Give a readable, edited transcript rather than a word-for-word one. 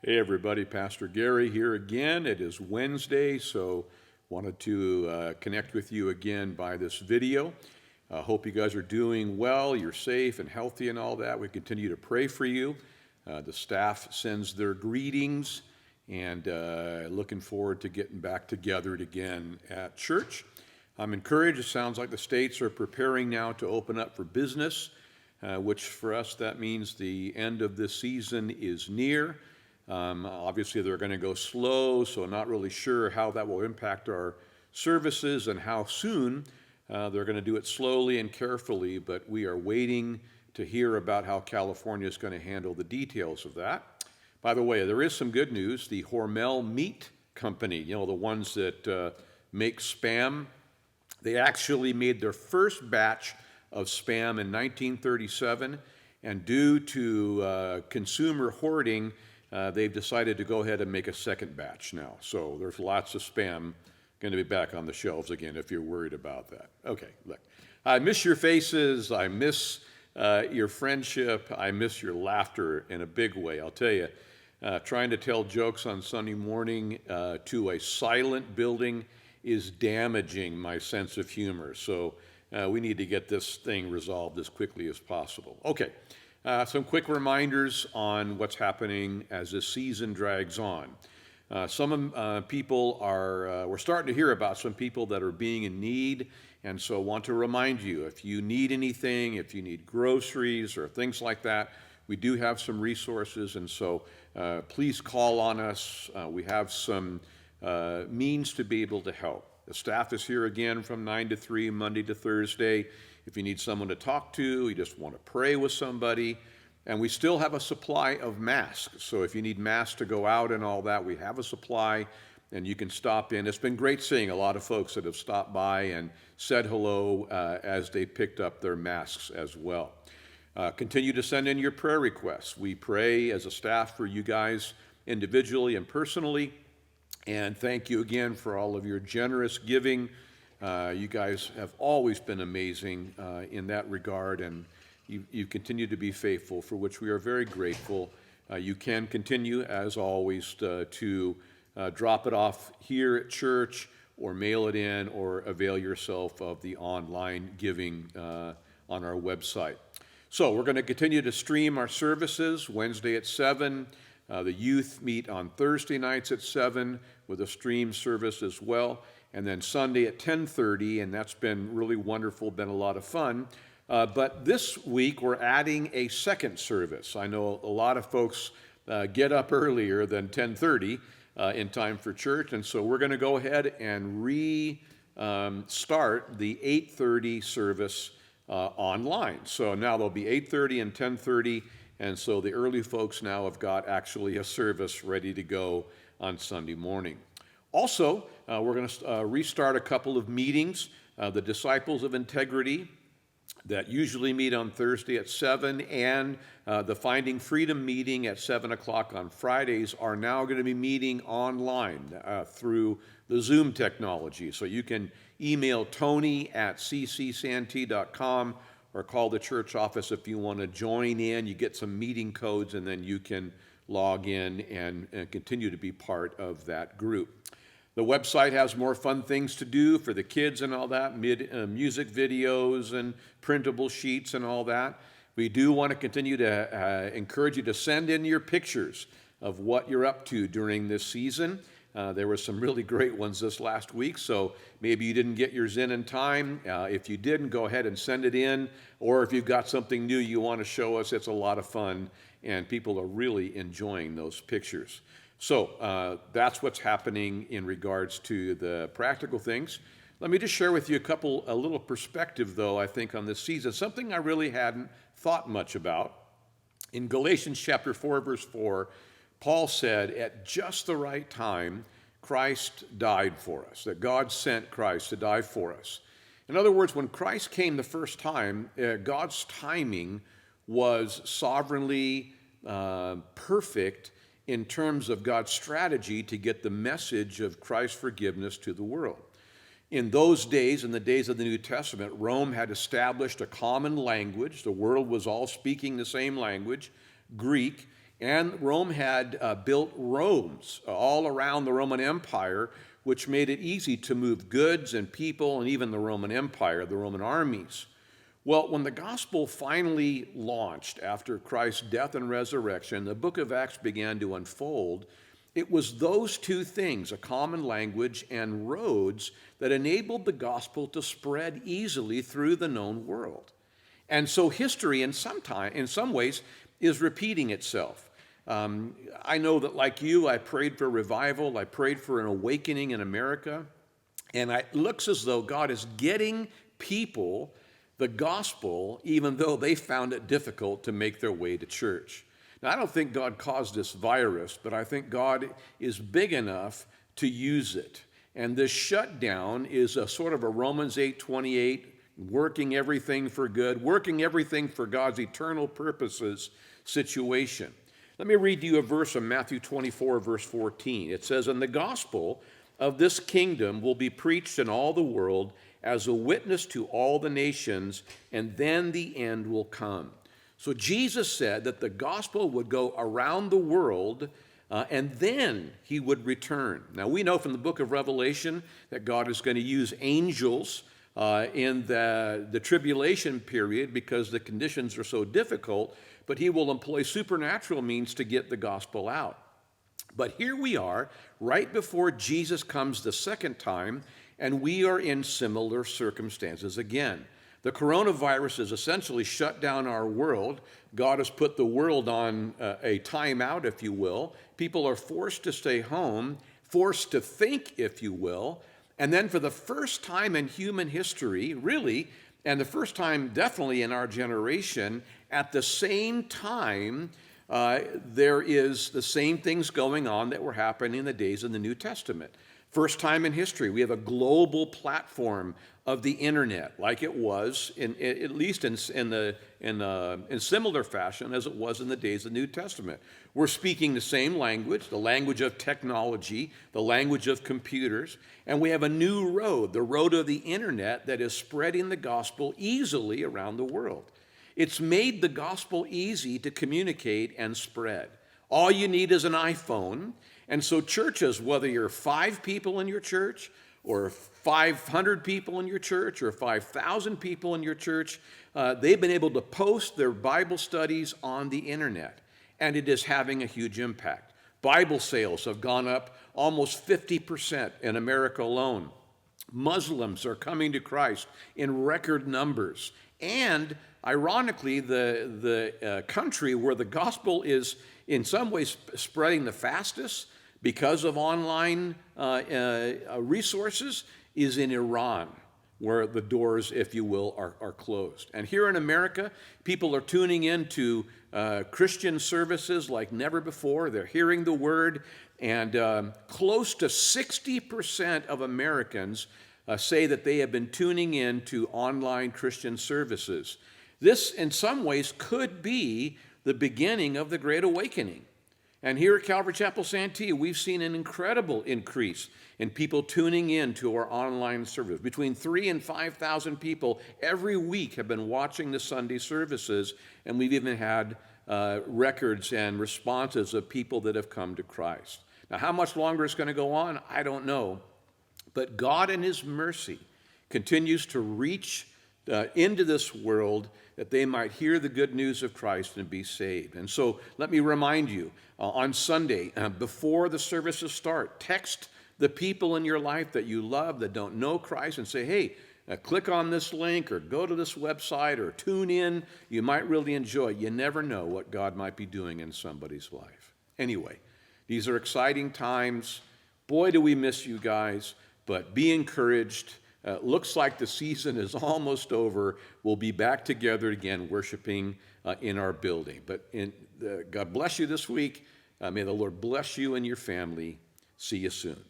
Hey everybody, Pastor Gary here again. It is Wednesday, so wanted to connect with you again by this video. Hope you guys are doing well, you're safe and healthy and all that. We continue to pray for you. The staff sends their greetings and looking forward to getting back together again at church. I'm encouraged. It sounds like the states are preparing now to open up for business, which for us that means the end of this season is near. Obviously, they're going to go slow, so not really sure how that will impact our services and how soon. They're going to do it slowly and carefully, but we are waiting to hear about how California is going to handle the details of that. By the way, there is some good news. The Hormel Meat Company, the ones that make Spam, they actually made their first batch of Spam in 1937, and due to consumer hoarding, they've decided to go ahead and make a second batch now. So there's lots of Spam going to be back on the shelves again if you're worried about that. Okay, look, I miss your faces. I miss your friendship. I miss your laughter in a big way. I'll tell you, trying to tell jokes on Sunday morning to a silent building is damaging my sense of humor. So we need to get this thing resolved as quickly as possible. Okay. Some quick reminders on what's happening as this season drags on. Some people we're starting to hear about some people that are being in need, and so I want to remind you, if you need anything, if you need groceries or things like that, we do have some resources, and so please call on us. We have some means to be able to help. The staff is here again from 9 to 3, Monday to Thursday. If you need someone to talk to, you just want to pray with somebody. And we still have a supply of masks. So if you need masks to go out and all that, we have a supply and you can stop in. It's been great seeing a lot of folks that have stopped by and said hello as they picked up their masks as well. Continue to send in your prayer requests. We pray as a staff for you guys individually and personally. And thank you again for all of your generous giving. You guys have always been amazing in that regard, and you continue to be faithful, for which we are very grateful. You can continue, as always, to drop it off here at church or mail it in or avail yourself of the online giving on our website. So we're going to continue to stream our services Wednesday at 7. The youth meet on Thursday nights at 7 with a stream service as well. And then Sunday at 10:30, and that's been really wonderful, been a lot of fun. But this week, we're adding a second service. I know a lot of folks get up earlier than 10:30 in time for church, and so we're going to go ahead and restart the 8:30 service online. So now there'll be 8:30 and 10:30, and so the early folks now have got actually a service ready to go on Sunday morning. Also, we're going to restart a couple of meetings. The Disciples of Integrity that usually meet on Thursday at 7 and the Finding Freedom meeting at 7 o'clock on Fridays are now going to be meeting online through the Zoom technology. So you can email Tony at ccsantee.com or call the church office if you want to join in. You get some meeting codes and then you can log in and continue to be part of that group. The website has more fun things to do for the kids and all that, music videos and printable sheets and all that. We do want to continue to encourage you to send in your pictures of what you're up to during this season. There were some really great ones this last week, so maybe you didn't get yours in time. If you didn't, go ahead and send it in. Or if you've got something new you want to show us, it's a lot of fun, and people are really enjoying those pictures. So that's what's happening in regards to the practical things. Let me just share with you a little perspective, though, I think, on this season, something I really hadn't thought much about. In Galatians chapter 4, verse 4, Paul said, at just the right time, Christ died for us, that God sent Christ to die for us. In other words, when Christ came the first time, God's timing was sovereignly perfect in terms of God's strategy to get the message of Christ's forgiveness to the world. In those days, in the days of the New Testament, Rome had established a common language. The world was all speaking the same language, Greek, And Rome had built roads all around the Roman Empire, which made it easy to move goods and people and even the Roman Empire, the Roman armies. Well, when the gospel finally launched after Christ's death and resurrection, the book of Acts began to unfold. It was those two things, a common language and roads, that enabled the gospel to spread easily through the known world. And so history, in some ways, is repeating itself. I know that, like you, I prayed for revival. I prayed for an awakening in America. And it looks as though God is getting people the gospel, even though they found it difficult to make their way to church. Now, I don't think God caused this virus, but I think God is big enough to use it. And this shutdown is a sort of a Romans 8:28, working everything for good, working everything for God's eternal purposes situation. Let me read you a verse from Matthew 24, verse 14. It says, "And the gospel of this kingdom will be preached in all the world as a witness to all the nations, and then the end will come." So Jesus said that the gospel would go around the world, and then he would return. Now, we know from the book of Revelation that God is going to use angels in the tribulation period because the conditions are so difficult, but he will employ supernatural means to get the gospel out. But here we are, right before Jesus comes the second time, and we are in similar circumstances again. The coronavirus has essentially shut down our world. God has put the world on a timeout, if you will. People are forced to stay home, forced to think, if you will. And then for the first time in human history, really, and the first time definitely in our generation, at the same time, there is the same things going on that were happening in the days of the New Testament. First time in history, we have a global platform of the internet, like it was, at least in similar fashion as it was in the days of the New Testament. We're speaking the same language, the language of technology, the language of computers, and we have a new road, the road of the internet, that is spreading the gospel easily around the world. It's made the gospel easy to communicate and spread. All you need is an iPhone. And so churches, whether you're 5 people in your church or 500 people in your church or 5,000 people in your church, they've been able to post their Bible studies on the internet, and it is having a huge impact. Bible sales have gone up almost 50% in America alone. Muslims are coming to Christ in record numbers. And ironically, the country where the gospel is in some ways spreading the fastest because of online resources is in Iran, where the doors, if you will, are closed. And here in America, people are tuning into Christian services like never before. They're hearing the word, and close to 60% of Americans say that they have been tuning in to online Christian services. This, in some ways, could be the beginning of the Great Awakening. And here at Calvary Chapel Santee, we've seen an incredible increase in people tuning in to our online service. Between 3,000 and 5,000 people every week have been watching the Sunday services, and we've even had records and responses of people that have come to Christ. Now, how much longer it's going to go on, I don't know. But God in his mercy continues to reach into this world that they might hear the good news of Christ and be saved. And so let me remind you, on Sunday, before the services start, text the people in your life that you love that don't know Christ and say, hey, click on this link or go to this website or tune in. You might really enjoy it. You never know what God might be doing in somebody's life. Anyway, these are exciting times. Boy, do we miss you guys, but be encouraged. Looks like the season is almost over. We'll be back together again worshiping in our building. But God bless you this week. May the Lord bless you and your family. See you soon.